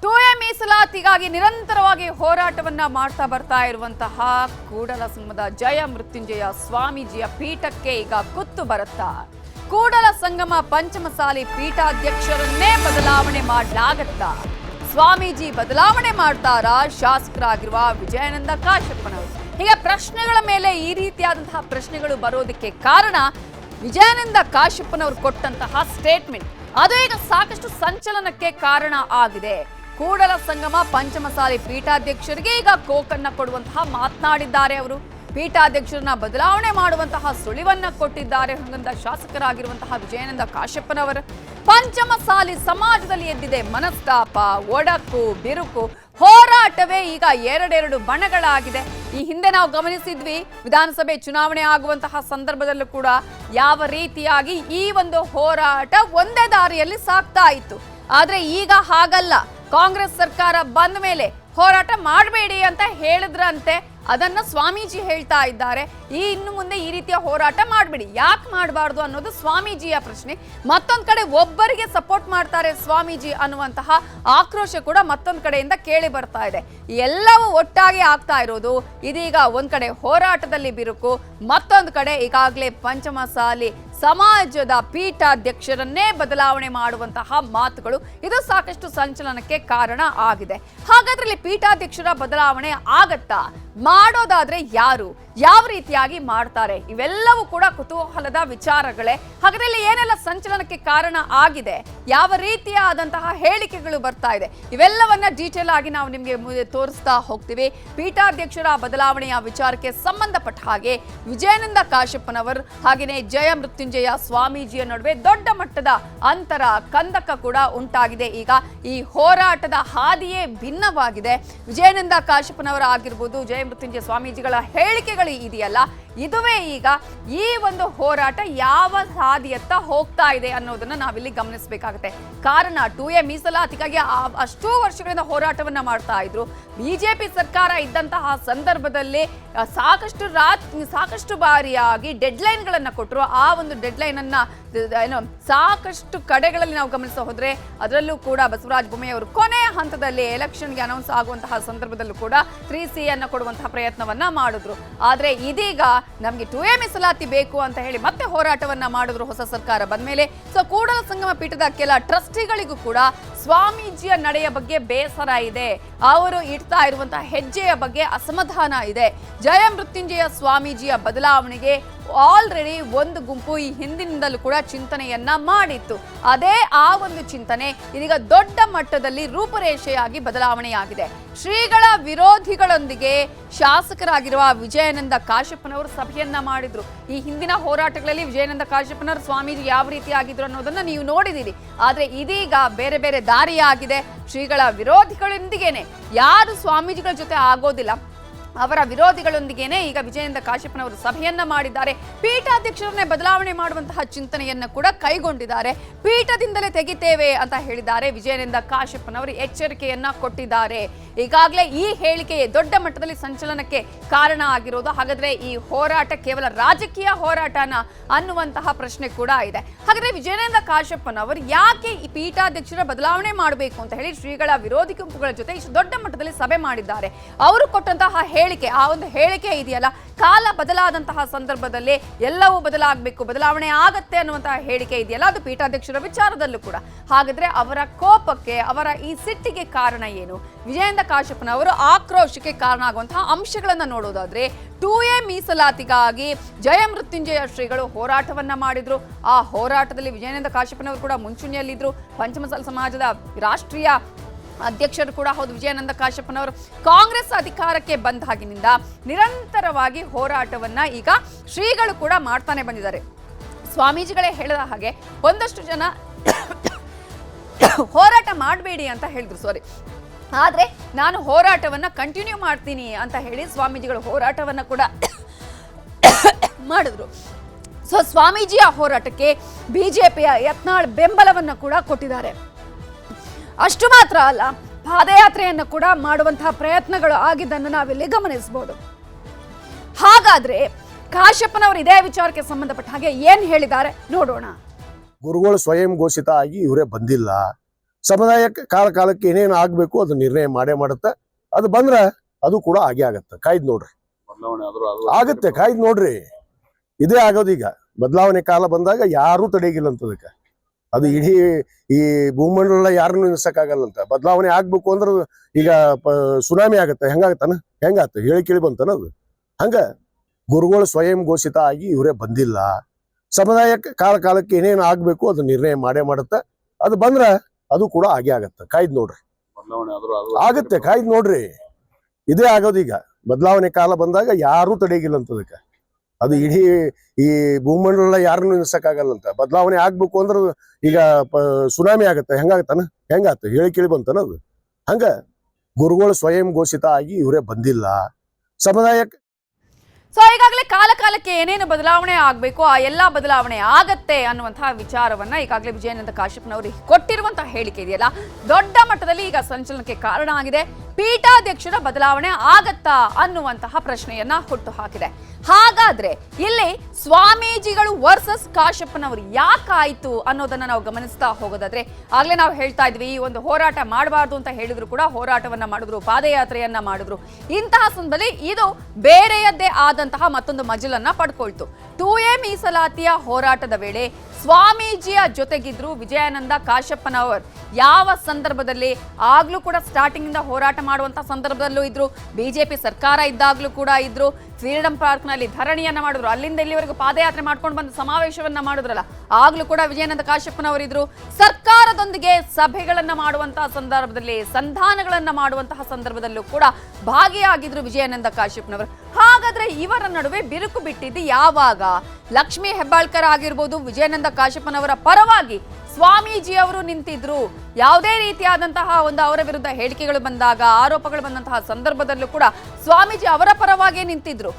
2A ಮೀಸಲಾತಿಗಾಗಿ ನಿರಂತರವಾಗಿ ಹೋರಾಟವನ್ನ ಮಾಡ್ತಾ ಬರ್ತಾ ಇರುವಂತಹ ಕೂಡಲ ಸಂಗಮದ ಜಯ ಮೃತ್ಯುಂಜಯ ಸ್ವಾಮೀಜಿಯ ಪೀಠಕ್ಕೆ ಈಗ ಕುತ್ತು ಬರುತ್ತಾ ಕೂಡಲ ಸಂಗಮ ಪಂಚಮಸಾಲಿ ಪೀಠಾಧ್ಯಕ್ಷರನ್ನೇ ಬದಲಾವಣೆ ಮಾಡಲಾಗತ್ತಾ? ಸ್ವಾಮೀಜಿ ಬದಲಾವಣೆ ಮಾಡ್ತಾರಾ ಶಾಸಕರಾಗಿರುವ ವಿಜಯಾನಂದ ಕಾಶ್ಯಪ್ಪನವರು? ಹೀಗೆ ಪ್ರಶ್ನೆಗಳ ಮೇಲೆ ಈ ರೀತಿಯಾದಂತಹ ಪ್ರಶ್ನೆಗಳು ಬರೋದಕ್ಕೆ ಕಾರಣ ವಿಜಯಾನಂದ ಕಾಶ್ಯಪ್ಪನವರು ಕೊಟ್ಟಂತಹ ಸ್ಟೇಟ್ಮೆಂಟ್. ಅದು ಈಗ ಸಾಕಷ್ಟು ಸಂಚಲನಕ್ಕೆ ಕಾರಣ ಆಗಿದೆ. ಕೂಡಲ ಸಂಗಮ ಪಂಚಮಸಾಲಿ ಪೀಠಾಧ್ಯಕ್ಷರಿಗೆ ಈಗ ಕೋಕನ್ನ ಕೊಡುವಂತಹ ಮಾತನಾಡಿದ್ದಾರೆ. ಅವರು ಪೀಠಾಧ್ಯಕ್ಷರನ್ನ ಬದಲಾವಣೆ ಮಾಡುವಂತಹ ಸುಳಿವನ್ನ ಕೊಟ್ಟಿದ್ದಾರೆ. ಹಂಗಂದ ಶಾಸಕರಾಗಿರುವಂತಹ ವಿಜಯಾನಂದ ಕಾಶ್ಯಪ್ಪನವರು ಪಂಚಮಸಾಲಿ ಸಮಾಜದಲ್ಲಿ ಎದ್ದಿದೆ ಮನಸ್ತಾಪ, ಒಡಕು, ಬಿರುಕು, ಹೋರಾಟವೇ ಈಗ ಎರಡೆರಡು ಬಣಗಳಾಗಿದೆ. ಈ ಹಿಂದೆ ನಾವು ಗಮನಿಸಿದ್ವಿ, ವಿಧಾನಸಭೆ ಚುನಾವಣೆ ಆಗುವಂತಹ ಸಂದರ್ಭದಲ್ಲೂ ಕೂಡ ಯಾವ ರೀತಿಯಾಗಿ ಈ ಒಂದು ಹೋರಾಟ ಒಂದೇ ದಾರಿಯಲ್ಲಿ ಸಾಗ್ತಾ ಇತ್ತು. ಆದ್ರೆ ಈಗ ಹಾಗಲ್ಲ. ಕಾಂಗ್ರೆಸ್ ಸರ್ಕಾರ ಬಂದ ಮೇಲೆ ಹೋರಾಟ ಮಾಡಬೇಡಿ ಅಂತ ಹೇಳಿದ್ರಂತೆ. ಅದನ್ನ ಸ್ವಾಮೀಜಿ ಹೇಳ್ತಾ ಇದ್ದಾರೆ. ಇನ್ನು ಮುಂದೆ ಈ ರೀತಿಯ ಹೋರಾಟ ಮಾಡಬೇಡಿ. ಯಾಕೆ ಮಾಡಬಾರ್ದು ಅನ್ನೋದು ಸ್ವಾಮೀಜಿಯ ಪ್ರಶ್ನೆ. ಮತ್ತೊಂದ್ ಕಡೆ ಒಬ್ಬರಿಗೆ ಸಪೋರ್ಟ್ ಮಾಡ್ತಾರೆ ಸ್ವಾಮೀಜಿ ಅನ್ನುವಂತಹ ಆಕ್ರೋಶ ಕೂಡ ಮತ್ತೊಂದ್ ಕಡೆಯಿಂದ ಕೇಳಿ ಬರ್ತಾ ಇದೆ. ಎಲ್ಲವೂ ಒಟ್ಟಾಗಿ ಆಗ್ತಾ ಇರೋದು ಇದೀಗ ಒಂದ್ ಕಡೆ ಹೋರಾಟದಲ್ಲಿ ಬಿರುಕು, ಮತ್ತೊಂದು ಕಡೆ ಈಗಾಗಲೇ ಪಂಚಮಸಾಲಿ ಸಮಾಜದ ಪೀಠಾಧ್ಯಕ್ಷರನ್ನೇ ಬದಲಾವಣೆ ಮಾಡುವಂತಹ ಮಾತುಗಳು. ಇದು ಸಾಕಷ್ಟು ಸಂಚಲನಕ್ಕೆ ಕಾರಣ ಆಗಿದೆ. ಹಾಗಾದ್ರೆ ಇಲ್ಲಿ ಪೀಠಾಧ್ಯಕ್ಷರ ಬದಲಾವಣೆ ಆಗತ್ತಾ? ಮಾಡೋದಾದ್ರೆ ಯಾರು, ಯಾವ ರೀತಿಯಾಗಿ ಮಾಡ್ತಾರೆ? ಇವೆಲ್ಲವೂ ಕೂಡ ಕುತೂಹಲದ ವಿಚಾರಗಳೇ. ಹಾಗಾದ್ರೆ ಇಲ್ಲಿ ಏನೆಲ್ಲ ಸಂಚಲನಕ್ಕೆ ಕಾರಣ ಆಗಿದೆ, ಯಾವ ರೀತಿಯಾದಂತಹ ಹೇಳಿಕೆಗಳು ಬರ್ತಾ ಇದೆ, ಇವೆಲ್ಲವನ್ನ ಡೀಟೇಲ್ ಆಗಿ ನಾವು ನಿಮ್ಗೆ ತೋರಿಸ್ತಾ ಹೋಗ್ತೀವಿ. ಪೀಠಾಧ್ಯಕ್ಷರ ಬದಲಾವಣೆಯ ವಿಚಾರಕ್ಕೆ ಸಂಬಂಧಪಟ್ಟ ಹಾಗೆ ವಿಜಯಾನಂದ ಕಾಶ್ಯಪ್ಪನವರು ಹಾಗೆಯೇ ಜಯ ಮೃತ್ಯುಂಜಯ ಸ್ವಾಮೀಜಿಯ ನಡುವೆ ದೊಡ್ಡ ಮಟ್ಟದ ಅಂತರ, ಕಂದಕ ಕೂಡ ಉಂಟಾಗಿದೆ. ಈಗ ಈ ಹೋರಾಟದ ಹಾದಿಯೇ ಭಿನ್ನವಾಗಿದೆ. ವಿಜಯಾನಂದ ಕಾಶ್ಯಪ್ಪನವರ ಆಗಿರ್ಬೋದು, ಜಯ ಮೃತ್ಯುಂಜಯ ಸ್ವಾಮೀಜಿಗಳ ಹೇಳಿಕೆಗಳು ಇದೆಯಲ್ಲ, ಇದುವೇ ಈಗ ಈ ಒಂದು ಹೋರಾಟ ಯಾವ ಹಾದಿಯತ್ತ ಹೋಗ್ತಾ ಇದೆ ಅನ್ನೋದನ್ನ ನಾವಿಲ್ಲಿ ಗಮನಿಸಬೇಕಾಗುತ್ತೆ. ಕಾರಣ 2A ಮೀಸಲಾತಿಗಾಗಿ ಅಷ್ಟೂ ವರ್ಷಗಳಿಂದ ಮಾಡ್ತಾ ಇದ್ರು. ಬಿಜೆಪಿ ಸರ್ಕಾರ ಇದ್ದಂತಹ ಸಂದರ್ಭದಲ್ಲಿ ಸಾಕಷ್ಟು ಬಾರಿಯಾಗಿ ಡೆಡ್ಲೈನ್ ಗಳನ್ನ ಕೊಟ್ಟರು. ಆ ಒಂದು ಡೆಡ್ಲೈನ್ ಅನ್ನ ಸಾಕಷ್ಟು ಕಡೆಗಳಲ್ಲಿ ನಾವು ಗಮನಿಸ ಹೋದ್ರೆ ಅದರಲ್ಲೂ ಕೂಡ ಬಸವರಾಜ ಬೊಮ್ಮಾಯಿ ಅವರು ಕೊನೆಯ ಹಂತದಲ್ಲಿ ಎಲೆಕ್ಷನ್ಗೆ ಅನೌನ್ಸ್ ಆಗುವಂತಹ ಸಂದರ್ಭದಲ್ಲೂ ಕೂಡ 3C ಅನ್ನ ಕೊಡುವಂತಹ ಪ್ರಯತ್ನವನ್ನ ಮಾಡಿದ್ರು. ಆದ್ರೆ ಇದೀಗ ನಮ್ಗೆ 2A ಮೀಸಲಾತಿ ಬೇಕು ಅಂತ ಹೇಳಿ ಮತ್ತೆ ಹೋರಾಟವನ್ನ ಮಾಡಿದ್ರು ಹೊಸ ಸರ್ಕಾರ ಬಂದ್ಮೇಲೆ. ಸೊ ಕೂಡಲ ಸಂಗಮ ಪೀಠದ ಕೆಲ ಟ್ರಸ್ಟಿಗಳಿಗೂ ಕೂಡ ಸ್ವಾಮೀಜಿಯ ನಡೆಯ ಬಗ್ಗೆ ಬೇಸರ ಇದೆ. ಅವರು ಇಡ್ತಾ ಇರುವಂತಹ ಹೆಜ್ಜೆಯ ಬಗ್ಗೆ ಅಸಮಾಧಾನ ಇದೆ. ಜಯ ಮೃತ್ಯುಂಜಯ ಸ್ವಾಮೀಜಿಯ ಬದಲಾವಣೆಗೆ ಆಲ್ರೆಡಿ ಒಂದು ಗುಂಪು ಈ ಹಿಂದಿನಿಂದಲೂ ಕೂಡ ಚಿಂತನೆಯನ್ನ ಮಾಡಿತ್ತು. ಅದೇ ಆ ಒಂದು ಚಿಂತನೆ ಇದೀಗ ದೊಡ್ಡ ಮಟ್ಟದಲ್ಲಿ ರೂಪರೇಷೆಯಾಗಿ ಬದಲಾವಣೆಯಾಗಿದೆ. ಶ್ರೀಗಳ ವಿರೋಧಿಗಳೊಂದಿಗೆ ಶಾಸಕರಾಗಿರುವ ವಿಜಯಾನಂದ ಕಾಶ್ಯಪ್ಪನವರು ಸಭೆಯನ್ನ ಮಾಡಿದ್ರು. ಈ ಹಿಂದಿನ ಹೋರಾಟಗಳಲ್ಲಿ ವಿಜಯಾನಂದ ಕಾಶ್ಯಪ್ಪನವರು ಸ್ವಾಮೀಜಿ ಯಾವ ರೀತಿ ಆಗಿದ್ರು ಅನ್ನೋದನ್ನ ನೀವು ನೋಡಿದ್ದೀರಿ. ಆದ್ರೆ ಇದೀಗ ಬೇರೆ ಬೇರೆ ದಾರಿಯಾಗಿದೆ. ಶ್ರೀಗಳ ವಿರೋಧಿಗಳೊಂದಿಗೇನೆ, ಯಾರು ಸ್ವಾಮೀಜಿಗಳ ಜೊತೆ ಆಗೋದಿಲ್ಲ ಅವರ ವಿರೋಧಿಗಳೊಂದಿಗೇನೆ ಈಗ ವಿಜಯಾನಂದ ಕಾಶ್ಯಪ್ಪನವರು ಸಭೆಯನ್ನ ಮಾಡಿದ್ದಾರೆ. ಪೀಠಾಧ್ಯಕ್ಷರನ್ನೇ ಬದಲಾವಣೆ ಮಾಡುವಂತಹ ಚಿಂತನೆಯನ್ನ ಕೂಡ ಕೈಗೊಂಡಿದ್ದಾರೆ. ಪೀಠದಿಂದಲೇ ತೆಗಿತೇವೆ ಅಂತ ಹೇಳಿದ್ದಾರೆ. ವಿಜಯಾನಂದ ಕಾಶ್ಯಪ್ಪನವರು ಎಚ್ಚರಿಕೆಯನ್ನ ಕೊಟ್ಟಿದ್ದಾರೆ. ಈಗಾಗಲೇ ಈ ಹೇಳಿಕೆ ದೊಡ್ಡ ಮಟ್ಟದಲ್ಲಿ ಸಂಚಲನಕ್ಕೆ ಕಾರಣ ಆಗಿರೋದು. ಹಾಗಾದ್ರೆ ಈ ಹೋರಾಟ ಕೇವಲ ರಾಜಕೀಯ ಹೋರಾಟನ ಅನ್ನುವಂತಹ ಪ್ರಶ್ನೆ ಕೂಡ ಇದೆ. ಹಾಗಾದ್ರೆ ವಿಜಯಾನಂದ ಕಾಶ್ಯಪ್ಪನವರು ಯಾಕೆ ಈ ಪೀಠಾಧ್ಯಕ್ಷರ ಬದಲಾವಣೆ ಮಾಡಬೇಕು ಅಂತ ಹೇಳಿ ಶ್ರೀಗಳ ವಿರೋಧಿ ಗುಂಪುಗಳ ಜೊತೆ ಇಷ್ಟು ದೊಡ್ಡ ಮಟ್ಟದಲ್ಲಿ ಸಭೆ ಮಾಡಿದ್ದಾರೆ? ಅವರು ಕೊಟ್ಟಂತಹ ಹೇಳಿಕೆ, ಆ ಒಂದು ಹೇಳಿಕೆ ಇದೆಯಲ್ಲ, ಕಾಲ ಬದಲಾದಂತಹ ಸಂದರ್ಭದಲ್ಲಿ ಎಲ್ಲವೂ ಬದಲಾಗಬೇಕು, ಬದಲಾವಣೆ ಆಗತ್ತೆ ಅನ್ನುವಂತಹ ಹೇಳಿಕೆ ಇದೆಯಲ್ಲ, ಅದು ಪೀಠಾಧ್ಯಕ್ಷರ ವಿಚಾರದಲ್ಲೂ ಕೂಡ. ಹಾಗಾದ್ರೆ ಅವರ ಕೋಪಕ್ಕೆ, ಅವರ ಈ ಸಿಟ್ಟಿಗೆ ಕಾರಣ ಏನು? ವಿಜಯಾನಂದ ಕಾಶ್ಯಪ್ಪನವರು ಆಕ್ರೋಶಕ್ಕೆ ಕಾರಣ ಆಗುವಂತಹ ಅಂಶಗಳನ್ನ ನೋಡೋದಾದ್ರೆ 2A ಮೀಸಲಾತಿಗಾಗಿ ಜಯ ಮೃತ್ಯುಂಜಯ ಶ್ರೀಗಳು ಹೋರಾಟವನ್ನ ಮಾಡಿದ್ರು. ಆ ಹೋರಾಟದಲ್ಲಿ ವಿಜಯಾನಂದ ಕಾಶ್ಯಪ್ಪನವರು ಕೂಡ ಮುಂಚೂಣಿಯಲ್ಲಿದ್ರು. ಪಂಚಮಸಾಲಿ ಸಮಾಜದ ರಾಷ್ಟ್ರೀಯ ಅಧ್ಯಕ್ಷರು ಕೂಡ ಹೌದು ವಿಜಯಾನಂದ ಕಾಶ್ಯಪ್ಪನವರು. ಕಾಂಗ್ರೆಸ್ ಅಧಿಕಾರಕ್ಕೆ ಬಂದಾಗಿನಿಂದ ನಿರಂತರವಾಗಿ ಹೋರಾಟವನ್ನ ಈಗ ಶ್ರೀಗಳು ಕೂಡ ಮಾಡ್ತಾನೆ ಬಂದಿದ್ದಾರೆ. ಸ್ವಾಮೀಜಿಗಳೇ ಹೇಳಿದ ಹಾಗೆ ಒಂದಷ್ಟು ಜನ ಹೋರಾಟ ಮಾಡಬೇಡಿ ಅಂತ ಹೇಳಿದ್ರು, ಆದ್ರೆ ನಾನು ಹೋರಾಟವನ್ನ ಕಂಟಿನ್ಯೂ ಮಾಡ್ತೀನಿ ಅಂತ ಹೇಳಿ ಸ್ವಾಮೀಜಿಗಳು ಹೋರಾಟವನ್ನ ಕೂಡ ಮಾಡಿದ್ರು. ಸೊ ಸ್ವಾಮೀಜಿಯ ಹೋರಾಟಕ್ಕೆ ಬಿಜೆಪಿಯ ಯತ್ನಾಳ್ ಬೆಂಬಲವನ್ನ ಕೂಡ ಕೊಟ್ಟಿದ್ದಾರೆ. ಅಷ್ಟು ಮಾತ್ರ ಅಲ್ಲ, ಪಾದಯಾತ್ರೆಯನ್ನು ಕೂಡ ಮಾಡುವಂತಹ ಪ್ರಯತ್ನಗಳು ಆಗಿದ್ದನ್ನು ನಾವಿಲ್ಲಿ ಗಮನಿಸಬಹುದು. ಹಾಗಾದ್ರೆ ಕಾಶ್ಯಪ್ಪನವರು ಇದೇ ವಿಚಾರಕ್ಕೆ ಸಂಬಂಧಪಟ್ಟ ಹಾಗೆ ಏನ್ ಹೇಳಿದ್ದಾರೆ ನೋಡೋಣ. ಗುರುಗಳು ಸ್ವಯಂ ಘೋಷಿತ ಆಗಿ ಇವರೇ ಬಂದಿಲ್ಲ. ಸಮುದಾಯ ಕಾಲಕ್ಕೆ ಏನೇನು ಆಗಬೇಕು ಅದು ನಿರ್ಣಯ ಮಾಡೇ ಮಾಡುತ್ತೆ. ಅದು ಬಂದ್ರೆ ಅದು ಕೂಡ ಆಗೇ ಆಗತ್ತೆ. ಕಾಯ್ದು ನೋಡ್ರಿ, ಆಗತ್ತೆ. ಕಾಯ್ದು ನೋಡ್ರಿ, ಇದೇ ಆಗೋದು. ಈಗ ಬದಲಾವಣೆ ಕಾಲ ಬಂದಾಗ ಯಾರೂ ತಡೆಗಿಲ್ಲ ಅಂತದಕ್ಕೆ. ಅದು ಇಡೀ ಈ ಭೂಮಂಡಲ ಯಾರನ್ನು ನಿಲ್ಸಕ್ಕಾಗಲ್ಲಂತ. ಬದಲಾವಣೆ ಆಗ್ಬೇಕು ಅಂದ್ರೆ ಈಗ ಸುನಾಮಿ ಆಗತ್ತೆ. ಹೆಂಗಾಗತ್ತಾನ? ಹೆಂಗಾತ ಹೇಳಿ ಕೇಳಿ ಬಂತಾನ ಅದು. ಹಂಗ ಗುರುಗಳು ಸ್ವಯಂ ಘೋಷಿತ ಆಗಿ ಇವರೇ ಬಂದಿಲ್ಲ. ಸಮುದಾಯ ಕಾಲಕ್ಕೆ ಏನೇನು ಆಗ್ಬೇಕು ಅದು ನಿರ್ಣಯ ಮಾಡೇ ಮಾಡುತ್ತೆ. ಅದು ಬಂದ್ರೆ ಅದು ಕೂಡ ಆಗೇ ಆಗತ್ತೆ. ಕಾಯ್ದು ನೋಡ್ರಿ, ಆಗತ್ತೆ. ಕಾಯ್ದು ನೋಡ್ರಿ, ಇದೇ ಆಗೋದು. ಈಗ ಬದಲಾವಣೆ ಕಾಲ ಬಂದಾಗ ಯಾರೂ ತಡೆಗಿಲ್ಲ ಅಂತದಕ್ಕೆ. ಅದು ಇಡೀ ಈ ಭೂಮಂಡಲ ಯಾರನ್ನು ನಿಲ್ಸಕ್ಕಾಗಲ್ಲಂತ. ಬದಲಾವಣೆ ಆಗ್ಬೇಕು ಅಂದ್ರೆ ಈಗ ಸುನಾಮಿ ಆಗತ್ತೆ. ಹೆಂಗಾಗತ್ತಾನ? ಹೆಂಗಾತ ಹೇಳಿ ಕೇಳಿ ಬಂತಾನ ಅದು. ಹಂಗ ಗುರುಗಳು ಸ್ವಯಂ ಘೋಷಿತ ಆಗಿ ಇವರೇ ಬಂದಿಲ್ಲ. ಸಮುದಾಯ ಸೊ ಈಗಾಗಲೇ ಕಾಲಕ್ಕೆ ಏನೇನು ಬದಲಾವಣೆ ಆಗಬೇಕು ಆ ಎಲ್ಲಾ ಬದಲಾವಣೆ ಆಗತ್ತೆ ಅನ್ನುವಂತಹ ವಿಚಾರವನ್ನ ಈಗಾಗಲೇ ವಿಜಯಾನಂದ ಕಾಶ್ಯಪ್ನವರು ಕೊಟ್ಟಿರುವಂತಹ ಹೇಳಿಕೆ ಇದೆಯಲ್ಲ, ದೊಡ್ಡ ಮಟ್ಟದಲ್ಲಿ ಈಗ ಸಂಚಲನಕ್ಕೆ ಕಾರಣ ಆಗಿದೆ. ಪೀಠಾಧ್ಯಕ್ಷರ ಬದಲಾವಣೆ ಆಗತ್ತಾ ಅನ್ನುವಂತಹ ಪ್ರಶ್ನೆಯನ್ನ ಹುಟ್ಟು ಹಾಕಿದೆ. ಹಾಗಾದ್ರೆ ಇಲ್ಲಿ ಸ್ವಾಮೀಜಿಗಳು ವರ್ಸಸ್ ಕಾಶ್ಯಪ್ಪನವರು ಯಾಕಾಯ್ತು ಅನ್ನೋದನ್ನ ನಾವು ಗಮನಿಸ್ತಾ ಹೋಗೋದಾದ್ರೆ, ಆಗ್ಲೇ ನಾವು ಹೇಳ್ತಾ ಇದ್ವಿ ಈ ಒಂದು ಹೋರಾಟ ಮಾಡಬಾರ್ದು ಅಂತ ಹೇಳಿದ್ರು ಕೂಡ ಹೋರಾಟವನ್ನ ಮಾಡಿದ್ರು, ಪಾದಯಾತ್ರೆಯನ್ನ ಮಾಡಿದ್ರು. ಇಂತಹ ಸಂದರ್ಭದಲ್ಲಿ ಇದು ಬೇರೆಯದ್ದೇ ಆದಂತಹ ಮತ್ತೊಂದು ಮಜಲನ್ನ ಪಡ್ಕೊಳ್ತು. 2A ಮೀಸಲಾತಿಯ ಹೋರಾಟದ ವೇಳೆ ಸ್ವಾಮೀಜಿಯ ಜೊತೆಗಿದ್ರು ವಿಜಯಾನಂದ ಕಾಶ್ಯಪ್ಪನವರು. ಯಾವ ಸಂದರ್ಭದಲ್ಲಿ? ಆಗ್ಲೂ ಕೂಡ ಸ್ಟಾರ್ಟಿಂಗ್ ಇಂದ ಹೋರಾಟ ಮಾಡುವಂತಹ ಸಂದರ್ಭದಲ್ಲೂ ಇದ್ರು, ಬಿಜೆಪಿ ಸರ್ಕಾರ ಇದ್ದಾಗ್ಲೂ ಕೂಡ ಇದ್ರು, ಫ್ರೀಡಂ ಪಾರ್ಕ್ ನಲ್ಲಿ ಧರಣಿಯನ್ನ ಮಾಡಿದ್ರು, ಅಲ್ಲಿಂದ ಇಲ್ಲಿವರೆಗೂ ಪಾದಯಾತ್ರೆ ಮಾಡ್ಕೊಂಡು ಬಂದು ಸಮಾವೇಶವನ್ನ ಮಾಡಿದ್ರಲ್ಲ, ಆಗ್ಲೂ ಕೂಡ ವಿಜಯಾನಂದ ಕಾಶ್ಯಪ್ಪನವರಿದ್ರು. ಸರ್ಕಾರದೊಂದಿಗೆ ಸಭೆಗಳನ್ನ ಮಾಡುವಂತಹ ಸಂದರ್ಭದಲ್ಲಿ, ಸಂಧಾನಗಳನ್ನ ಮಾಡುವಂತಹ ಸಂದರ್ಭದಲ್ಲೂ ಕೂಡ ಭಾಗಿಯಾಗಿದ್ರು ವಿಜಯಾನಂದ ಕಾಶ್ಯಪ್ಪನವರು. ಹಾಗಾದ್ರೆ ಇವರ ನಡುವೆ ಬಿರುಕು ಬಿಟ್ಟಿದ್ದು ಯಾವಾಗ? ಲಕ್ಷ್ಮೀ ಹೆಬ್ಬಾಳ್ಕರ್ ಆಗಿರ್ಬೋದು, ವಿಜಯಾನಂದ ಕಾಶ್ಯಪ್ಪನವರ ಪರವಾಗಿ ಸ್ವಾಮೀಜಿ ಅವರು ನಿಂತಿದ್ರು. ಯಾವುದೇ ರೀತಿಯಾದಂತಹ ಒಂದು ಅವರ ವಿರುದ್ಧ ಹೇಳಿಕೆಗಳು ಬಂದಾಗ, ಆರೋಪಗಳು ಬಂದಂತಹ ಸಂದರ್ಭದಲ್ಲೂ ಕೂಡ ಸ್ವಾಮೀಜಿ ಅವರ ಪರವಾಗಿ ನಿಂತಿದ್ರು.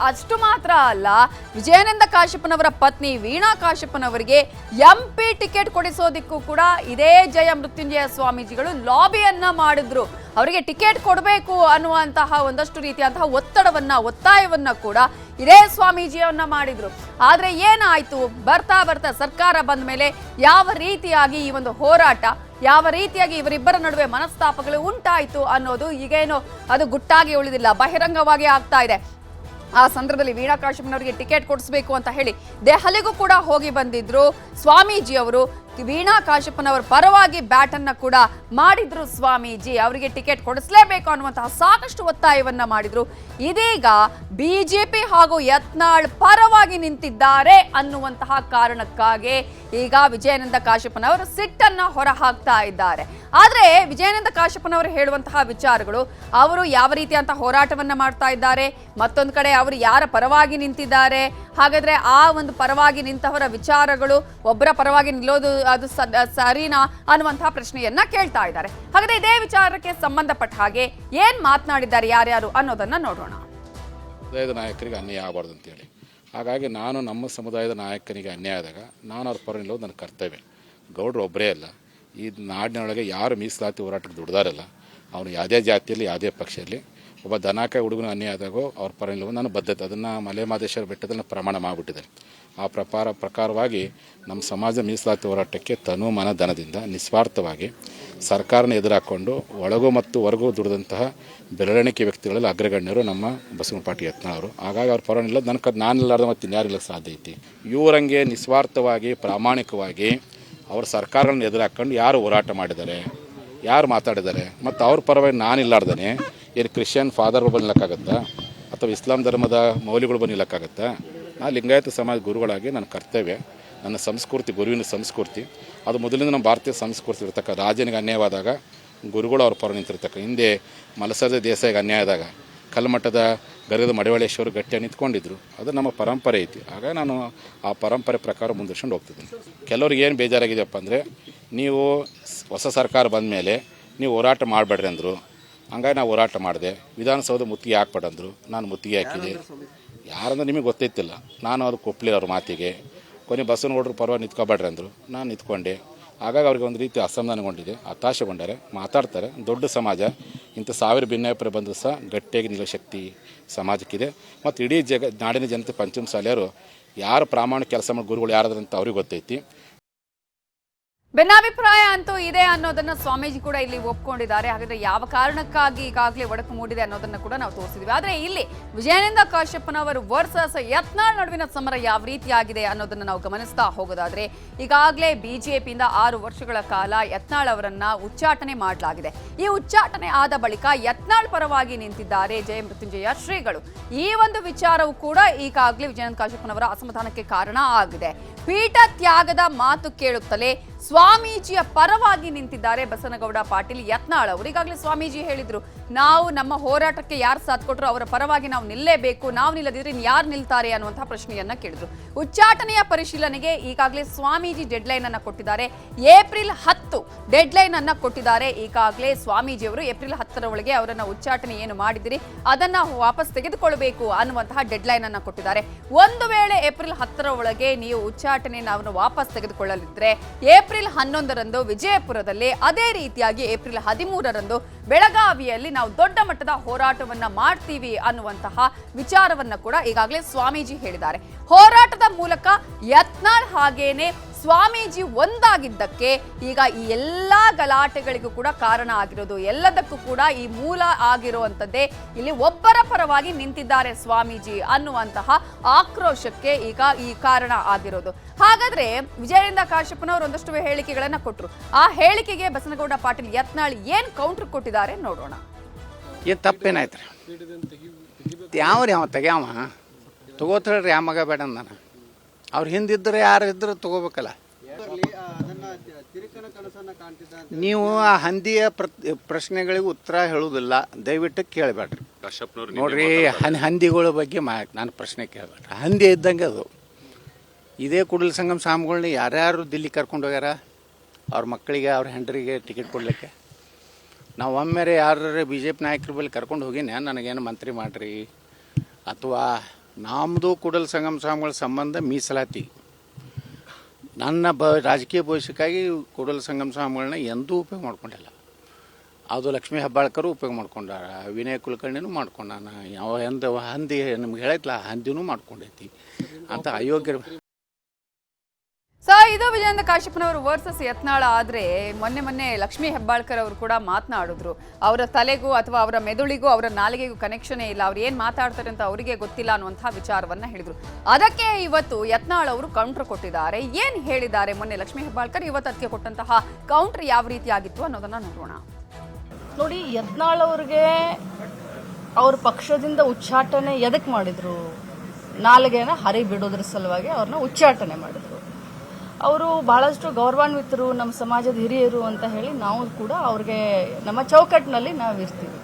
ಅಷ್ಟು ಮಾತ್ರ ಅಲ್ಲ, ವಿಜಯಾನಂದ ಕಾಶ್ಯಪ್ಪನವರ ಪತ್ನಿ ವೀಣಾ ಕಾಶ್ಯಪ್ಪನವರಿಗೆ MP ಟಿಕೆಟ್ ಕೊಡಿಸೋದಿಕ್ಕೂ ಕೂಡ ಇದೇ ಜಯ ಮೃತ್ಯುಂಜಯ ಸ್ವಾಮೀಜಿಗಳು ಲಾಬಿಯನ್ನ ಮಾಡಿದ್ರು. ಅವರಿಗೆ ಟಿಕೆಟ್ ಕೊಡಬೇಕು ಅನ್ನುವಂತಹ ಒಂದಷ್ಟು ರೀತಿಯಾದಂತಹ ಒತ್ತಾಯವನ್ನ ಕೂಡ ಇದೇ ಸ್ವಾಮೀಜಿಯವನ್ನ ಮಾಡಿದ್ರು. ಆದ್ರೆ ಏನಾಯ್ತು? ಬರ್ತಾ ಸರ್ಕಾರ ಬಂದ ಮೇಲೆ ಯಾವ ರೀತಿಯಾಗಿ ಈ ಒಂದು ಹೋರಾಟ, ಯಾವ ರೀತಿಯಾಗಿ ಇವರಿಬ್ಬರ ನಡುವೆ ಮನಸ್ತಾಪಗಳು ಉಂಟಾಯಿತು ಅನ್ನೋದು ಈಗೇನು ಅದು ಗುಟ್ಟಾಗಿ ಉಳಿದಿಲ್ಲ, ಬಹಿರಂಗವಾಗಿ ಆಗ್ತಾ ಇದೆ. ಆ ಸಂದರ್ಭದಲ್ಲಿ ವೀಣಾ ಕಾಶ್ಯಪ್ಪನವರಿಗೆ ಟಿಕೆಟ್ ಕೊಡಿಸಬೇಕು ಅಂತ ಹೇಳಿ ದೆಹಲಿಗೂ ಕೂಡ ಹೋಗಿ ಬಂದಿದ್ರು ಸ್ವಾಮೀಜಿ ಅವರು. ವೀಣಾ ಕಾಶ್ಯಪ್ಪನವರ ಪರವಾಗಿ ಬ್ಯಾಟ್ ಅನ್ನ ಕೂಡ ಮಾಡಿದ್ರು ಸ್ವಾಮೀಜಿ. ಅವರಿಗೆ ಟಿಕೆಟ್ ಕೊಡಿಸಲೇಬೇಕು ಅನ್ನುವಂತಹ ಸಾಕಷ್ಟು ಒತ್ತಾಯವನ್ನ ಮಾಡಿದ್ರು. ಇದೀಗ ಬಿಜೆಪಿ ಹಾಗೂ ಯತ್ನಾಳ್ ಪರವಾಗಿ ನಿಂತಿದ್ದಾರೆ ಅನ್ನುವಂತಹ ಕಾರಣಕ್ಕಾಗಿ ಈಗ ವಿಜಯಾನಂದ ಕಾಶ್ಯಪ್ಪನವರು ಸಿಟ್ಟನ್ನ ಹೊರ ಹಾಕ್ತಾ ಇದ್ದಾರೆ. ಆದ್ರೆ ವಿಜಯಾನಂದ ಕಾಶ್ಯಪ್ಪನವರು ಹೇಳುವಂತಹ ವಿಚಾರಗಳು, ಅವರು ಯಾವ ರೀತಿಯಂತಹ ಹೋರಾಟವನ್ನ ಮಾಡ್ತಾ ಇದ್ದಾರೆ, ಮತ್ತೊಂದು ಕಡೆ ಅವರು ಯಾರ ಪರವಾಗಿ ನಿಂತಿದ್ದಾರೆ, ಹಾಗಾದ್ರೆ ಆ ಒಂದು ಪರವಾಗಿ ನಿಂತವರ ವಿಚಾರಗಳು ಒಬ್ಬರ ಪರವಾಗಿ ನಿಲ್ಲೋದು ಅದು ಸರಿನಾ ಅನ್ನುವಂತಹ ಪ್ರಶ್ನೆಯನ್ನ ಕೇಳ್ತಾ ಇದ್ದಾರೆ. ಹಾಗಾದ್ರೆ ಇದೇ ವಿಚಾರಕ್ಕೆ ಸಂಬಂಧಪಟ್ಟ ಹಾಗೆ ಏನ್ ಮಾತನಾಡಿದ್ದಾರೆ ಯಾರ್ಯಾರು ಅನ್ನೋದನ್ನ ನೋಡೋಣ. ಸಮುದಾಯದ ನಾಯಕರಿಗೆ ಅನ್ಯಾಯ ಆಗಬಾರ್ದು ಅಂತೇಳಿ, ಹಾಗಾಗಿ ನಾನು ನಮ್ಮ ಸಮುದಾಯದ ನಾಯಕನಿಗೆ ಅನ್ಯಾಯ ಆದಾಗ ನಾನು ಅವ್ರ ಪರ ನಿಲ್ಲೋದು ನನ್ನ ಕರ್ತವ್ಯ. ಗೌಡ್ರು ಒಬ್ಬರೇ ಅಲ್ಲ, ಈ ನಾಡಿನೊಳಗೆ ಯಾರು ಮೀಸಲಾತಿ ಹೋರಾಟಕ್ಕೆ ದುಡ್ದಾರಲ್ಲ, ಅವನು ಯಾವುದೇ ಜಾತಿಯಲ್ಲಿ ಯಾವುದೇ ಪಕ್ಷದಲ್ಲಿ ಒಬ್ಬ ದನಕಾಯಿ ಹುಡುಗನ ಅನ್ಯಾಯ ಆದಾಗೋ ಅವ್ರ ಪರ ನಿಲ್ಲೋದು ನಾನು ಬದ್ಧತೆ. ಅದನ್ನು ಮಲೆಮಹದೇಶ್ವರ ಬೆಟ್ಟದಲ್ಲಿ ಪ್ರಮಾಣ ಮಾಡಿಬಿಟ್ಟಿದ್ದಾರೆ. ಆ ಪ್ರಕಾರವಾಗಿ ನಮ್ಮ ಸಮಾಜ ಮೀಸಲಾತಿ ಹೋರಾಟಕ್ಕೆ ತನು ಮನ ಧನದಿಂದ ನಿಸ್ವಾರ್ಥವಾಗಿ ಸರ್ಕಾರನ ಎದುರಾಕೊಂಡು ಒಳಗೂ ಮತ್ತು ಹೊರಗೂ ದುಡಿದಂತಹ ಬೆರಳಿಕೆ ವ್ಯಕ್ತಿಗಳಲ್ಲಿ ಅಗ್ರಗಣ್ಯರು ನಮ್ಮ ಬಸವನ ಪಾಟೀಲ್ ಯತ್ನಾಳ್ ಅವರು. ಹಾಗಾಗಿ ಅವ್ರ ಪರ ನಿಲ್ಲೋದು ನಾನಿಲ್ಲಾರ್ದು ಮತ್ತು ಇನ್ಯಾರಿಲ್ಲ ಸಾಧ್ಯ ಐತಿ. ಇವರಂಗೆ ನಿಸ್ವಾರ್ಥವಾಗಿ ಪ್ರಾಮಾಣಿಕವಾಗಿ ಅವ್ರ ಸರ್ಕಾರಗಳನ್ನ ಎದುರಾಕೊಂಡು ಯಾರು ಹೋರಾಟ ಮಾಡಿದ್ದಾರೆ, ಯಾರು ಮಾತಾಡಿದ್ದಾರೆ, ಮತ್ತು ಅವ್ರ ಪರವಾಗಿ ನಾನಿಲ್ಲಾರ್ದೇ ಏನು ಕ್ರಿಶ್ಚಿಯನ್ ಫಾದರ್ ಬಂದಿಲ್ಲಕ್ಕಾಗತ್ತಾ, ಅಥವಾ ಇಸ್ಲಾಂ ಧರ್ಮದ ಮೌಲ್ಯಗಳು ಬಂದಿಲ್ಲಕ್ಕಾಗತ್ತಾ? ನಾನು ಲಿಂಗಾಯತ ಸಮಾಜ ಗುರುಗಳಾಗಿ ನನ್ನ ಕರ್ತವ್ಯ, ನನ್ನ ಸಂಸ್ಕೃತಿ, ಗುರುವಿನ ಸಂಸ್ಕೃತಿ, ಅದು ಮೊದಲಿಂದ ನಮ್ಮ ಭಾರತೀಯ ಸಂಸ್ಕೃತಿ ಇರ್ತಕ್ಕ. ರಾಜನಿಗೆ ಅನ್ಯಾಯವಾದಾಗ ಗುರುಗಳು ಅವ್ರ ಪರ ನಿಂತಿರ್ತಕ್ಕ. ಹಿಂದೆ ಮಲಸರ್ಜ ದೇಸಾಯಿಗೆ ಅನ್ಯಾಯ ಆದಾಗ ಕಲ್ಮಠದ ಗರ್ಗದ ಮಡಿವಾಳೇಶ್ವರು ಗಟ್ಟಿಯಾಗಿ ನಿಂತ್ಕೊಂಡಿದ್ರು. ಅದು ನಮ್ಮ ಪರಂಪರೆ ಐತಿ. ಹಾಗಾಗಿ ನಾನು ಆ ಪರಂಪರೆ ಪ್ರಕಾರ ಮುಂದುವರ್ಸ್ಕೊಂಡು ಹೋಗ್ತಿದ್ದೀನಿ. ಕೆಲವ್ರಿಗೆ ಏನು ಬೇಜಾರಾಗಿದೆಯಪ್ಪ ಅಂದರೆ, ನೀವು ಹೊಸ ಸರ್ಕಾರ ಬಂದ ಮೇಲೆ ನೀವು ಹೋರಾಟ ಮಾಡಬೇಡ್ರಿ ಅಂದರು. ಹಂಗಾಗಿ ನಾವು ಹೋರಾಟ ಮಾಡಿದೆ. ವಿಧಾನಸೌಧ ಮುತ್ತಿಗೆ ಹಾಕ್ಬೇಡಂದ್ರು, ನಾನು ಮುತ್ತಿಗೆ ಹಾಕಿದೆ. ಯಾರಂದ್ರೆ ನಿಮಗೆ ಗೊತ್ತೈತಿಲ್ಲ, ನಾನು ಅದಕ್ಕೆ ಒಪ್ಪಲಿಲ್ಲ ಅವ್ರ ಮಾತಿಗೆ. ಕೊನೆ ಬಸವನಗೌಡರು ಪರವಾಗಿ ನಿಂತ್ಕೊಬೇಡ್ರಿ ಅಂದರು, ನಾನು ನಿಂತ್ಕೊಂಡೆ. ಹಾಗಾಗಿ ಅವ್ರಿಗೆ ಒಂದು ರೀತಿ ಅಸಮಾಧಾನಗೊಂಡಿದೆ, ಹತಾಶೆಗೊಂಡರೆ, ಮಾತಾಡ್ತಾರೆ. ದೊಡ್ಡ ಸಮಾಜ, ಇಂಥ ಸಾವಿರ ಭಿನ್ನಾಭಿಪ್ರಾಯ ಬಂದರೂ ಸಹ ಗಟ್ಟಿಯಾಗಿ ನಿಲ್ಲೋ ಶಕ್ತಿ ಸಮಾಜಕ್ಕಿದೆ. ಮತ್ತು ಇಡೀ ನಾಡಿನ ಜನತೆ ಪಂಚಮಸಾಲಿಯರು ಯಾರು ಪ್ರಾಮಾಣಿಕ ಕೆಲಸ ಮಾಡಿ ಗುರುಗಳು ಯಾರಾದ್ರಂತ ಅವ್ರಿಗೆ ಗೊತ್ತೈತಿ. ಭಿನ್ನಾಭಿಪ್ರಾಯ ಅಂತೂ ಇದೆ ಅನ್ನೋದನ್ನ ಸ್ವಾಮೀಜಿ ಕೂಡ ಇಲ್ಲಿ ಒಪ್ಕೊಂಡಿದ್ದಾರೆ. ಹಾಗಾದ್ರೆ ಯಾವ ಕಾರಣಕ್ಕಾಗಿ ಈಗಾಗಲೇ ಒಡಕು ಮೂಡಿದೆ ಅನ್ನೋದನ್ನ ಕೂಡ ನಾವು ತೋರಿಸಿದ್ವಿ. ಆದ್ರೆ ಇಲ್ಲಿ ವಿಜಯಾನಂದ ಕಾಶ್ಯಪ್ಪನವರು ವರ್ಸಸ್ ಯತ್ನಾಳ್ ನಡುವಿನ ಸಮರ ಯಾವ ರೀತಿಯಾಗಿದೆ ಅನ್ನೋದನ್ನ ನಾವು ಗಮನಿಸ್ತಾ ಹೋಗೋದಾದ್ರೆ, ಈಗಾಗಲೇ ಬಿಜೆಪಿಯಿಂದ 6 ವರ್ಷಗಳ ಕಾಲ ಯತ್ನಾಳ್ ಅವರನ್ನ ಉಚ್ಚಾಟನೆ ಮಾಡಲಾಗಿದೆ. ಈ ಉಚ್ಚಾಟನೆ ಆದ ಬಳಿಕ ಯತ್ನಾಳ್ ಪರವಾಗಿ ನಿಂತಿದ್ದಾರೆ ಜಯಮೃತ್ಯುಂಜಯ ಶ್ರೀಗಳು. ಈ ಒಂದು ವಿಚಾರವು ಕೂಡ ಈಗಾಗಲೇ ವಿಜಯಾನಂದ ಕಾಶ್ಯಪ್ಪನವರ ಅಸಮಾಧಾನಕ್ಕೆ ಕಾರಣ ಆಗಿದೆ. ಪೀಠ ತ್ಯಾಗದ ಮಾತು ಕೇಳುತ್ತಲೇ ಸ್ವಾಮೀಜಿಯ ಪರವಾಗಿ ನಿಂತಿದ್ದಾರೆ ಬಸನಗೌಡ ಪಾಟೀಲ್ ಯತ್ನಾಳ್ ಅವರು. ಈಗಾಗಲೇ ಸ್ವಾಮೀಜಿ ಹೇಳಿದ್ರು, ನಾವು ನಮ್ಮ ಹೋರಾಟಕ್ಕೆ ಯಾರು ಸಾಥ್ ಕೊಟ್ಟರು ಅವರ ಪರವಾಗಿ ನಾವು ನಿಲ್ಲೇಬೇಕು, ನಾವು ನಿಲ್ಲದಿದ್ರೆ ಯಾರು ನಿಲ್ತಾರೆ ಅನ್ನುವಂತಹ ಪ್ರಶ್ನೆಯನ್ನ ಕೇಳಿದ್ರು. ಉಚ್ಚಾಟನೆಯ ಪರಿಶೀಲನೆಗೆ ಈಗಾಗಲೇ ಸ್ವಾಮೀಜಿ ಡೆಡ್ಲೈನ್ ಅನ್ನ ಕೊಟ್ಟಿದ್ದಾರೆ. ಏಪ್ರಿಲ್ 10 ಡೆಡ್ಲೈನ್ ಅನ್ನ ಕೊಟ್ಟಿದ್ದಾರೆ. ಈಗಾಗಲೇ ಸ್ವಾಮೀಜಿ ಅವರು ಏಪ್ರಿಲ್ 10ರ ಒಳಗೆ ಅವರನ್ನ ಉಚ್ಚಾಟನೆ ಏನು ಮಾಡಿದಿರಿ ಅದನ್ನ ವಾಪಸ್ ತೆಗೆದುಕೊಳ್ಳಬೇಕು ಅನ್ನುವಂತಹ ಡೆಡ್ಲೈನ್ ಅನ್ನ ಕೊಟ್ಟಿದ್ದಾರೆ. ಒಂದು ವೇಳೆ ಏಪ್ರಿಲ್ 10ರ ಒಳಗೆ ನೀವು ಉಚ್ಚಾಟನೆಯನ್ನು ವಾಪಸ್ ತೆಗೆದುಕೊಳ್ಳಲಿದ್ರೆ ಏಪ್ರಿಲ್ 11ರಂದು ವಿಜಯಪುರದಲ್ಲಿ, ಅದೇ ರೀತಿಯಾಗಿ ಏಪ್ರಿಲ್ 13ರಂದು ಬೆಳಗಾವಿಯಲ್ಲಿ ನಾವು ದೊಡ್ಡ ಮಟ್ಟದ ಹೋರಾಟವನ್ನ ಮಾಡ್ತೀವಿ ಅನ್ನುವಂತಹ ವಿಚಾರವನ್ನ ಕೂಡ ಈಗಾಗಲೇ ಸ್ವಾಮೀಜಿ ಹೇಳಿದ್ದಾರೆ. ಹೋರಾಟದ ಮೂಲಕ ಯತ್ನಾಳ್ ಹಾಗೇನೆ ಸ್ವಾಮೀಜಿ ಒಂದಾಗಿದ್ದಕ್ಕೆ ಈಗ ಈ ಎಲ್ಲಾ ಗಲಾಟೆಗಳಿಗೂ ಕೂಡ ಕಾರಣ ಆಗಿರೋದು. ಎಲ್ಲದಕ್ಕೂ ಕೂಡ ಈ ಮೂಲ ಆಗಿರುವಂತದ್ದೇ ಇಲ್ಲಿ ಒಬ್ಬರ ಪರವಾಗಿ ನಿಂತಿದ್ದಾರೆ ಸ್ವಾಮೀಜಿ ಅನ್ನುವಂತಹ ಆಕ್ರೋಶಕ್ಕೆ ಈಗ ಈ ಕಾರಣ ಆಗಿರೋದು. ಹಾಗಾದ್ರೆ ವಿಜಯಾನಂದ ಕಾಶ್ಯಪ್ಪನವರು ಒಂದಷ್ಟು ಹೇಳಿಕೆಗಳನ್ನ ಕೊಟ್ಟರು. ಆ ಹೇಳಿಕೆಗೆ ಬಸನಗೌಡ ಪಾಟೀಲ್ ಯತ್ನಾಳ್ ಏನ್ ಕೌಂಟರ್ ಕೊಟ್ಟಿದ್ದಾರೆ ನೋಡೋಣ. ಏನು ತಪ್ಪೇನಾಯ್ತ್ರಿ? ಯಾವ ತೆಗ್ಯಾವ ತಗೋತೇಳ್ರಿ, ಯಾವ ಮಗ ಬೇಡ ನಾನು. ಅವ್ರು ಹಿಂದಿದ್ರೆ ಯಾರು ಇದ್ರೆ ತಗೋಬೇಕಲ್ಲ. ನೀವು ಆ ಹಂದಿಯ ಪ್ರಶ್ನೆಗಳಿಗೆ ಉತ್ತರ ಹೇಳುವುದಿಲ್ಲ, ದಯವಿಟ್ಟು ಕೇಳಬೇಡ್ರಿ. ನೋಡ್ರಿ, ಹಂದಿಗಳ ಬಗ್ಗೆ ನಾನು ಪ್ರಶ್ನೆ ಕೇಳಬೇಡ್ರಿ. ಹಂದಿ ಇದ್ದಂಗೆ ಅದು. ಇದೇ ಕೂಡಲ ಸಂಗಮ ಸ್ವಾಮಿಗಳನ್ನ ಯಾರ್ಯಾರು ದಿಲ್ಲಿ ಕರ್ಕೊಂಡು ಹೋಗ್ಯಾರ ಅವ್ರ ಮಕ್ಕಳಿಗೆ, ಅವ್ರ ಹೆಂಡ್ರಿಗೆ ಟಿಕೆಟ್ ಕೊಡ್ಲಿಕ್ಕೆ. ನಾವು ಒಮ್ಮೆರೆ ಯಾರು BJP ನಾಯಕರ ಬಳಿ ಕರ್ಕೊಂಡು ಹೋಗಿನಿ, ನನಗೇನು ಮಂತ್ರಿ ಮಾಡ್ರಿ, ಅಥವಾ ನಮ್ಮದು ಕೂಡಲ ಸಂಗಮ ಸ್ವಾಮಿಗಳ ಸಂಬಂಧ ಮೀಸಲಾತಿ. ನನ್ನ ರಾಜಕೀಯ ಭವಿಷ್ಯಕ್ಕಾಗಿ ಕೂಡಲ ಸಂಗಮ ಸ್ವಾಮಿಗಳನ್ನ ಎಂದೂ ಉಪಯೋಗ ಮಾಡ್ಕೊಂಡಿಲ್ಲ. ಅದು ಲಕ್ಷ್ಮೀ ಹೆಬ್ಬಾಳ್ಕರು ಉಪಯೋಗ ಮಾಡ್ಕೊಂಡಾರ, ವಿನಯ್ ಕುಲಕರ್ಣಿನೂ ಮಾಡ್ಕೊಂಡಾನ, ಯಾವ ಹಂದಿ ನಿಮ್ಗೆ ಹೇಳೈತಲ್ಲ ಹಂದಿನೂ ಮಾಡ್ಕೊಂಡೈತಿ ಅಂತ ಅಯೋಗ್ಯ. ಇದು ವಿಜಯಾನಂದ ಕಾಶ್ಯಪ್ಪನವರು ವರ್ಸಸ್ ಯತ್ನಾಳ್. ಆದ್ರೆ ಮೊನ್ನೆ ಲಕ್ಷ್ಮೀ ಹೆಬ್ಬಾಳ್ಕರ್ ಅವರು ಕೂಡ ಮಾತನಾಡಿದ್ರು. ಅವರ ತಲೆಗೂ ಅಥವಾ ಅವರ ಮೆದುಳಿಗೂ ಅವರ ನಾಲಿಗೆಗೂ ಕನೆಕ್ಷನೇ ಇಲ್ಲ, ಅವ್ರು ಏನ್ ಮಾತಾಡ್ತಾರೆ ಅಂತ ಅವರಿಗೆ ಗೊತ್ತಿಲ್ಲ ಅನ್ನುವಂತಹ ವಿಚಾರವನ್ನ ಹೇಳಿದ್ರು. ಅದಕ್ಕೆ ಇವತ್ತು ಯತ್ನಾಳ್ ಅವರು ಕೌಂಟರ್ ಕೊಟ್ಟಿದ್ದಾರೆ. ಏನ್ ಹೇಳಿದ್ದಾರೆ ಮೊನ್ನೆ ಲಕ್ಷ್ಮೀ ಹೆಬ್ಬಾಳ್ಕರ್, ಇವತ್ತು ಅದಕ್ಕೆ ಕೊಟ್ಟಂತಹ ಕೌಂಟರ್ ಯಾವ ರೀತಿ ಆಗಿತ್ತು ಅನ್ನೋದನ್ನ ನೋಡೋಣ. ನೋಡಿ, ಯತ್ನಾಳ್ ಅವ್ರಿಗೆ ಅವ್ರ ಪಕ್ಷದಿಂದ ಉಚ್ಚಾಟನೆ ಎದಕ್ ಮಾಡಿದ್ರು? ನಾಲಿಗೆನ ಹರಿ ಬಿಡೋದ್ರ ಸಲುವಾಗಿ ಅವ್ರನ್ನ ಉಚ್ಚಾಟನೆ ಮಾಡಿದ್ರು. ಅವರು ಬಹಳಷ್ಟು ಗೌರವಾನ್ವಿತರು, ನಮ್ಮ ಸಮಾಜದ ಹಿರಿಯರು ಅಂತ ಹೇಳಿ ನಾವು ಕೂಡ ಅವ್ರಿಗೆ ನಮ್ಮ ಚೌಕಟ್ಟಿನಲ್ಲಿ ನಾವು ಇರ್ತೀವಿ.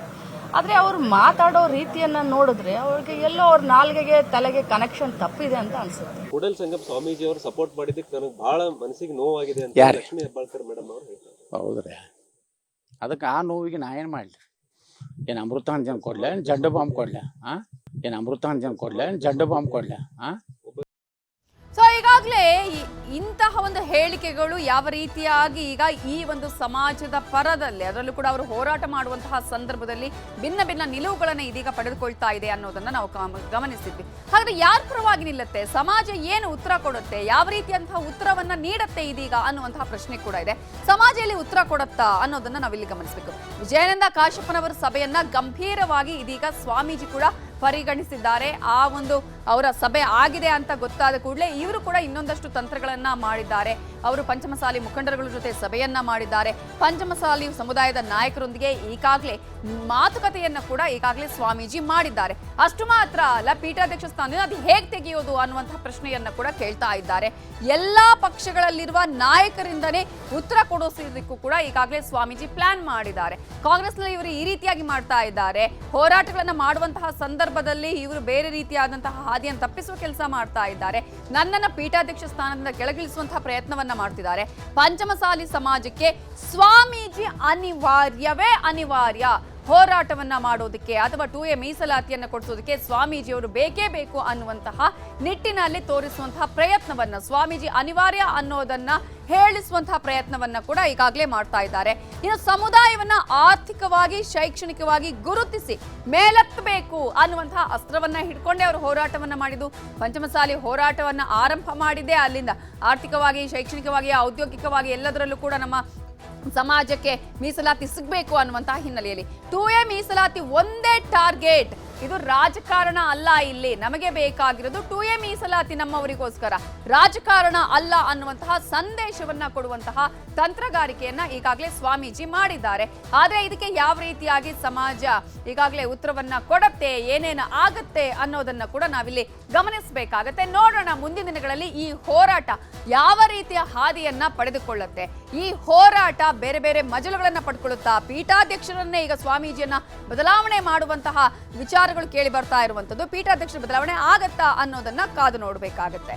ಆದರೆ ಅವ್ರು ಮಾತಾಡೋ ರೀತಿಯನ್ನ ನೋಡಿದ್ರೆ ಅವ್ರಿಗೆ ಎಲ್ಲೋ ಅವ್ರ ನಾಲ್ಗೆಗೆ ತಲೆಗೆ ಕನೆಕ್ಷನ್ ತಪ್ಪಿದೆ ಅಂತ ಅನ್ಸುತ್ತೆ. ಕೂಡಲ ಸಂಗಮ ಸ್ವಾಮೀಜಿ ಅವರು ಸಪೋರ್ಟ್ ಮಾಡಿದ್ದಕ್ಕೆ ನನಗೆ ಬಹಳ ಮನಸ್ಸಿಗೆ ನೋವಾಗಿದೆ ಅಂತ ಲಕ್ಷ್ಮೀ ಹೆಬ್ಬಾಳ್ಕರ್ ಮೇಡಮ್ ಅವರು ಹೇಳ್ತಾರೆ. ಹೌದ್ರಿ, ಅದಕ್ಕೆ ಆ ನೋವಿಗೆ ನಾ ಏನು ಮಾಡಲಿ? ಏನು ಅಮೃತಾಂಜನ್ ಕೊಡ್ಲೆ, ಜಡ್ಡು ಬಾಂಬ್ ಕೊಡ್ಲೆ? ಏನು ಅಮೃತಾಂಜನ್ ಕೊಡ್ಲೆ, ಜಡ್ಡು ಬಾಂಬ್ ಕೊಡ್ಲೆ? ಸೊ ಈಗಾಗಲೇ ಇಂತಹ ಒಂದು ಹೇಳಿಕೆಗಳು ಯಾವ ರೀತಿಯಾಗಿ ಈಗ ಈ ಒಂದು ಸಮಾಜದ ಪರದಲ್ಲಿ, ಅದರಲ್ಲೂ ಕೂಡ ಅವರು ಹೋರಾಟ ಮಾಡುವಂತಹ ಸಂದರ್ಭದಲ್ಲಿ ಭಿನ್ನ ಭಿನ್ನ ನಿಲುವುಗಳನ್ನ ಇದೀಗ ಪಡೆದುಕೊಳ್ತಾ ಇದೆ ಅನ್ನೋದನ್ನ ನಾವು ಗಮನಿಸಿದ್ವಿ. ಹಾಗಾದ್ರೆ ಯಾರ ಪರವಾಗಿ ನಿಲ್ಲುತ್ತೆ, ಸಮಾಜ ಏನು ಉತ್ತರ ಕೊಡುತ್ತೆ, ಯಾವ ರೀತಿಯಂತಹ ಉತ್ತರವನ್ನ ನೀಡುತ್ತೆ ಇದೀಗ ಅನ್ನುವಂತಹ ಪ್ರಶ್ನೆ ಕೂಡ ಇದೆ. ಸಮಾಜದಲ್ಲಿ ಉತ್ತರ ಕೊಡುತ್ತಾ ಅನ್ನೋದನ್ನ ನಾವಿಲ್ಲಿ ಗಮನಿಸಬೇಕು. ವಿಜಯಾನಂದ ಕಾಶ್ಯಪ್ಪನವರ ಸಭೆಯನ್ನ ಗಂಭೀರವಾಗಿ ಇದೀಗ ಸ್ವಾಮೀಜಿ ಕೂಡ ಪರಿಗಣಿಸಿದ್ದಾರೆ. ಆ ಒಂದು ಅವರ ಸಭೆ ಆಗಿದೆ ಅಂತ ಗೊತ್ತಾದ ಕೂಡಲೇ ಇವರು ಕೂಡ ಇನ್ನೊಂದಷ್ಟು ತಂತ್ರಗಳನ್ನ ಮಾಡಿದ್ದಾರೆ. ಅವರು ಪಂಚಮಸಾಲಿ ಮುಖಂಡರುಗಳ ಜೊತೆ ಸಭೆಯನ್ನ ಮಾಡಿದ್ದಾರೆ. ಪಂಚಮಸಾಲಿ ಸಮುದಾಯದ ನಾಯಕರೊಂದಿಗೆ ಈಗಾಗಲೇ ಮಾತುಕತೆಯನ್ನ ಕೂಡ ಈಗಾಗಲೇ ಸ್ವಾಮೀಜಿ ಮಾಡಿದ್ದಾರೆ. ಅಷ್ಟು ಮಾತ್ರ ಅಲ್ಲ, ಪೀಠಾಧ್ಯಕ್ಷ ಸ್ಥಾನ ಅದು ಹೇಗೆ ತೆಗೆಯೋದು ಅನ್ನುವಂತಹ ಪ್ರಶ್ನೆಯನ್ನ ಕೂಡ ಕೇಳ್ತಾ ಇದ್ದಾರೆ. ಎಲ್ಲಾ ಪಕ್ಷಗಳಲ್ಲಿರುವ ನಾಯಕರಿಂದನೇ ಉತ್ತರ ಕೊಡಿಸೋದಕ್ಕೂ ಕೂಡ ಈಗಾಗಲೇ ಸ್ವಾಮೀಜಿ ಪ್ಲಾನ್ ಮಾಡಿದ್ದಾರೆ. ಕಾಂಗ್ರೆಸ್ನಲ್ಲಿ ಇವರು ಈ ರೀತಿಯಾಗಿ ಮಾಡ್ತಾ ಇದ್ದಾರೆ. ಹೋರಾಟಗಳನ್ನ ಮಾಡುವಂತಹ ಸಂದರ್ಭದಲ್ಲಿ ಇವರು ಬೇರೆ ರೀತಿಯಾದಂತಹ ಹಾದಿಯನ್ನು ತಪ್ಪಿಸುವ ಕೆಲಸ ಮಾಡ್ತಾ ಇದ್ದಾರೆ. ನನ್ನನ್ನ ಪೀಠಾಧ್ಯಕ್ಷ ಸ್ಥಾನದಿಂದ ಕೆಳಗಿಳಿಸುವಂತಹ ಪ್ರಯತ್ನವನ್ನ ಮಾಡ್ತಿದ್ದಾರೆ. ಪಂಚಮಸಾಲಿ ಸಮಾಜಕ್ಕೆ ಸ್ವಾಮೀಜಿ ಅನಿವಾರ್ಯವೇ ಅನಿವಾರ್ಯ. ಹೋರಾಟವನ್ನ ಮಾಡೋದಕ್ಕೆ ಅಥವಾ 2A ಮೀಸಲಾತಿಯನ್ನ ಕೊಡಿಸೋದಕ್ಕೆ ಸ್ವಾಮೀಜಿಯವರು ಬೇಕೇ ಬೇಕು ಅನ್ನುವಂತಹ ನಿಟ್ಟಿನಲ್ಲಿ ತೋರಿಸುವಂತಹ ಪ್ರಯತ್ನವನ್ನ, ಸ್ವಾಮೀಜಿ ಅನಿವಾರ್ಯ ಅನ್ನೋದನ್ನ ಹೇಳಿಸುವಂತಹ ಪ್ರಯತ್ನವನ್ನ ಕೂಡ ಈಗಾಗಲೇ ಮಾಡ್ತಾ ಇದ್ದಾರೆ. ಇನ್ನು ಸಮುದಾಯವನ್ನ ಆರ್ಥಿಕವಾಗಿ, ಶೈಕ್ಷಣಿಕವಾಗಿ ಗುರುತಿಸಿ ಮೇಲೆತ್ತಬೇಕು ಅನ್ನುವಂತಹ ಅಸ್ತ್ರವನ್ನ ಹಿಡ್ಕೊಂಡೇ ಅವರು ಹೋರಾಟವನ್ನ ಮಾಡಿದ್ದು. ಪಂಚಮಸಾಲಿ ಹೋರಾಟವನ್ನ ಆರಂಭ ಮಾಡಿದ್ದೇ ಅಲ್ಲಿಂದ. ಆರ್ಥಿಕವಾಗಿ, ಶೈಕ್ಷಣಿಕವಾಗಿ, ಔದ್ಯೋಗಿಕವಾಗಿ ಎಲ್ಲದರಲ್ಲೂ ಕೂಡ ನಮ್ಮ ಸಮಾಜಕ್ಕೆ ಮೀಸಲಾತಿ ಸಿಗಬೇಕು ಅನ್ನುವಂತಹ ಹಿನ್ನೆಲೆಯಲ್ಲಿ 2A ಮೀಸಲಾತಿ ಒಂದೇ ಟಾರ್ಗೆಟ್. ಇದು ರಾಜಕಾರಣ ಅಲ್ಲ. ಇಲ್ಲಿ ನಮಗೆ ಬೇಕಾಗಿರೋದು 2A ಮೀಸಲಾತಿ ನಮ್ಮವರಿಗೋಸ್ಕರ, ರಾಜಕಾರಣ ಅಲ್ಲ ಅನ್ನುವಂತಹ ಸಂದೇಶವನ್ನ ಕೊಡುವಂತಹ ತಂತ್ರಗಾರಿಕೆಯನ್ನ ಈಗಾಗಲೇ ಸ್ವಾಮೀಜಿ ಮಾಡಿದ್ದಾರೆ. ಆದ್ರೆ ಇದಕ್ಕೆ ಯಾವ ರೀತಿಯಾಗಿ ಸಮಾಜ ಈಗಾಗಲೇ ಉತ್ತರವನ್ನ ಕೊಡುತ್ತೆ, ಏನೇನು ಆಗತ್ತೆ ಅನ್ನೋದನ್ನ ಕೂಡ ನಾವಿಲ್ಲಿ ಗಮನಿಸಬೇಕಾಗತ್ತೆ. ನೋಡೋಣ ಮುಂದಿನ ದಿನಗಳಲ್ಲಿ ಈ ಹೋರಾಟ ಯಾವ ರೀತಿಯ ಹಾದಿಯನ್ನ ಪಡೆದುಕೊಳ್ಳುತ್ತೆ. ಈ ಹೋರಾಟ ಬೇರೆ ಬೇರೆ ಮಜಲುಗಳನ್ನ ಪಡ್ಕೊಳ್ಳುತ್ತಾ, ಪೀಠಾಧ್ಯಕ್ಷರನ್ನೇ ಈಗ ಸ್ವಾಮೀಜಿಯನ್ನ ಬದಲಾವಣೆ ಮಾಡುವಂತಹ ವಿಚಾರಗಳು ಕೇಳಿ ಬರ್ತಾ ಇರುವಂತದ್ದು. ಪೀಠಾಧ್ಯಕ್ಷರ ಬದಲಾವಣೆ ಆಗತ್ತಾ ಅನ್ನೋದನ್ನ ಕಾದು ನೋಡಬೇಕಾಗತ್ತೆ.